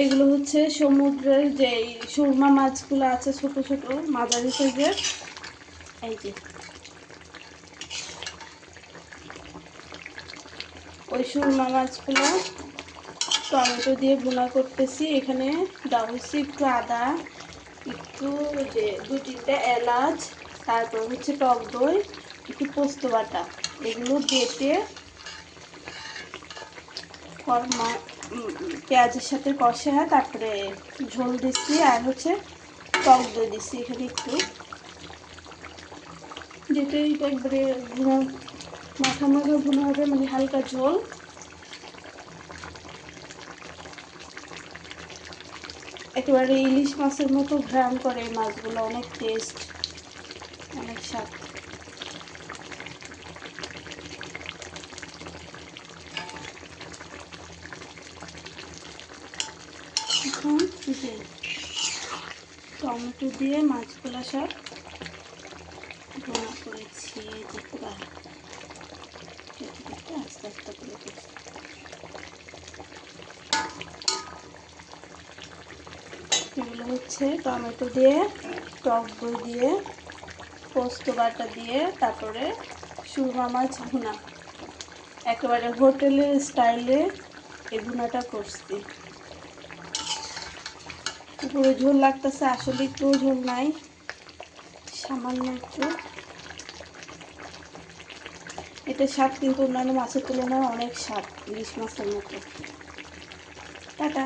এগুলো হচ্ছে সমুদ্রের যে সুরমা মাছগুলো আছে, ছোট ছোট মাঝারি সাইজের। এই যে ওই সুরমা মাছগুলো টমেটো দিয়ে ভুনা করতেছি। এখানে দেওয়া হচ্ছে একটু আদা, একটু যে 2-3টা এলাচ, তারপর হচ্ছে টক দই, একটু পোস্ত বাটা, এগুলো বেটে পেঁয়াজের সাথে কষে তারপরে ঝোল দিচ্ছি। আর হচ্ছে টক দই দিচ্ছি এখানে একটু, যেটা এটা একবারে ভুনা মাখা মাখা ভুনা হবে, মানে হালকা ঝোল। একেবারে ইলিশ মাছের মতো ঘ্রাণ করে এই মাছগুলো, অনেক টেস্ট, অনেক স্বাদ। এখন যে টমেটো দিয়ে মাছগুলো সব ভুনা করেছি, এই যে পুরা কেটে কেটে আস্তে আস্তে করে করছি। এগুলো হচ্ছে টমেটো দিয়ে, টক দই দিয়ে, পোস্ত বাটা দিয়ে, তারপরে সুরমা মাছ ভুনা, একেবারে হোটেলের স্টাইলে এই ভুনাটা করছি। উপরে ঝোল লাগতেছে, আসলে একটু ঝোল নাই, সামান্য একটু। এটা স্বাদ কিন্তু অন্যান্য মাছের তুলনায় অনেক স্বাদ, ইলিশ মাছের মতো। টাটা।